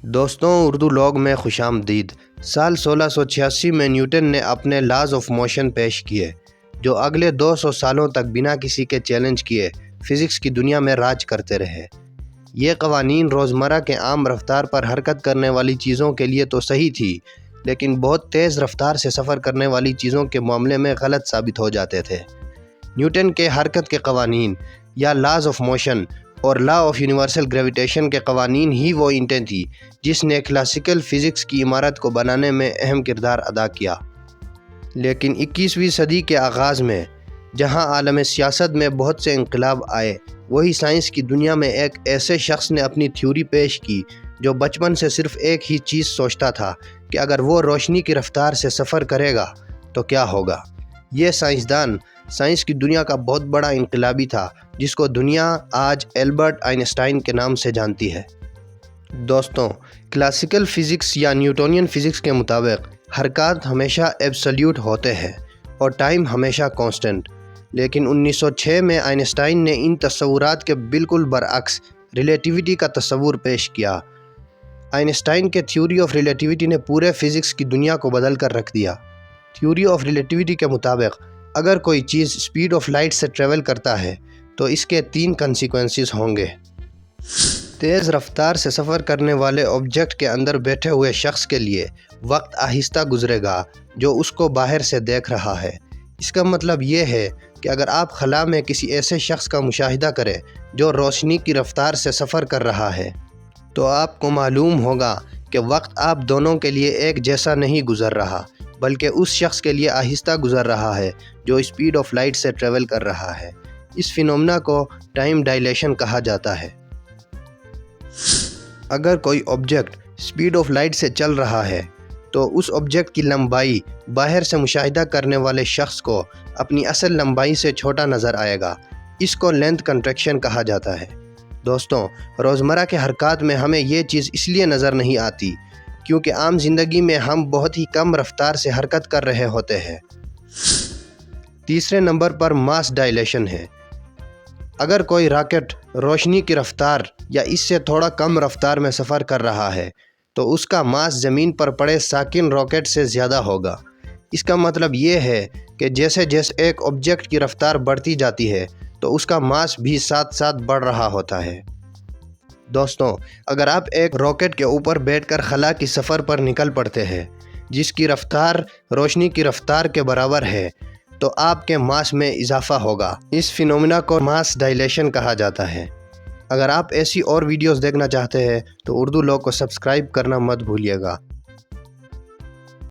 دوستوں، اردو لاگ میں خوش آمدید۔ سال 1686 میں نیوٹن نے اپنے لاز آف موشن پیش کیے جو اگلے 200 سالوں تک بنا کسی کے چیلنج کیے فزکس کی دنیا میں راج کرتے رہے۔ یہ قوانین روزمرہ کے عام رفتار پر حرکت کرنے والی چیزوں کے لیے تو صحیح تھی، لیکن بہت تیز رفتار سے سفر کرنے والی چیزوں کے معاملے میں غلط ثابت ہو جاتے تھے۔ نیوٹن کے حرکت کے قوانین یا لاز آف موشن اور لا آف یونیورسل گریویٹیشن کے قوانین ہی وہ اینٹیں تھیں جس نے کلاسیکل فزکس کی عمارت کو بنانے میں اہم کردار ادا کیا۔ لیکن 21ویں صدی کے آغاز میں جہاں عالم سیاست میں بہت سے انقلاب آئے، وہی سائنس کی دنیا میں ایک ایسے شخص نے اپنی تھیوری پیش کی جو بچپن سے صرف ایک ہی چیز سوچتا تھا کہ اگر وہ روشنی کی رفتار سے سفر کرے گا تو کیا ہوگا۔ یہ سائنسدان سائنس کی دنیا کا بہت بڑا انقلابی تھا جس کو دنیا آج البرٹ آئنسٹائن کے نام سے جانتی ہے۔ دوستوں، کلاسیکل فزکس یا نیوٹونین فزکس کے مطابق حرکات ہمیشہ ایبسلیوٹ ہوتے ہیں اور ٹائم ہمیشہ کانسٹنٹ، لیکن 1906 میں آئنسٹائن نے ان تصورات کے بالکل برعکس ریلیٹیوٹی کا تصور پیش کیا۔ آئنسٹائن کے تھیوری آف ریلیٹیوٹی نے پورے فزکس کی دنیا کو بدل کر رکھ دیا۔ تھیوری آف ریلیٹیوٹی کے مطابق اگر کوئی چیز سپیڈ آف لائٹ سے ٹریول کرتا ہے تو اس کے 3 کنسیکوینسز ہوں گے۔ تیز رفتار سے سفر کرنے والے آبجیکٹ کے اندر بیٹھے ہوئے شخص کے لیے وقت آہستہ گزرے گا جو اس کو باہر سے دیکھ رہا ہے۔ اس کا مطلب یہ ہے کہ اگر آپ خلا میں کسی ایسے شخص کا مشاہدہ کریں جو روشنی کی رفتار سے سفر کر رہا ہے تو آپ کو معلوم ہوگا کہ وقت آپ دونوں کے لیے ایک جیسا نہیں گزر رہا، بلکہ اس شخص کے لیے آہستہ گزر رہا ہے جو اسپیڈ آف لائٹ سے ٹریول کر رہا ہے۔ اس فینومنا کو ٹائم ڈائلیشن کہا جاتا ہے۔ اگر کوئی آبجیکٹ اسپیڈ آف لائٹ سے چل رہا ہے تو اس آبجیکٹ کی لمبائی باہر سے مشاہدہ کرنے والے شخص کو اپنی اصل لمبائی سے چھوٹا نظر آئے گا۔ اس کو لینتھ کنٹریکشن کہا جاتا ہے۔ دوستوں، روزمرہ کے حرکات میں ہمیں یہ چیز اس لیے نظر نہیں آتی کیونکہ عام زندگی میں ہم بہت ہی کم رفتار سے حرکت کر رہے ہوتے ہیں۔ تیسرے نمبر پر ماس ڈائلیشن ہے۔ اگر کوئی راکٹ روشنی کی رفتار یا اس سے تھوڑا کم رفتار میں سفر کر رہا ہے تو اس کا ماس زمین پر پڑے ساکن راکٹ سے زیادہ ہوگا۔ اس کا مطلب یہ ہے کہ جیسے جیسے ایک آبجیکٹ کی رفتار بڑھتی جاتی ہے تو اس کا ماس بھی ساتھ ساتھ بڑھ رہا ہوتا ہے۔ دوستوں، اگر آپ ایک راکٹ کے اوپر بیٹھ کر خلا کی سفر پر نکل پڑتے ہیں جس کی رفتار روشنی کی رفتار کے برابر ہے تو آپ کے ماس میں اضافہ ہوگا۔ اس فینومینا کو ماس ڈائلیشن کہا جاتا ہے۔ اگر آپ ایسی اور ویڈیوز دیکھنا چاہتے ہیں تو اردو لاگ کو سبسکرائب کرنا مت بھولیے گا۔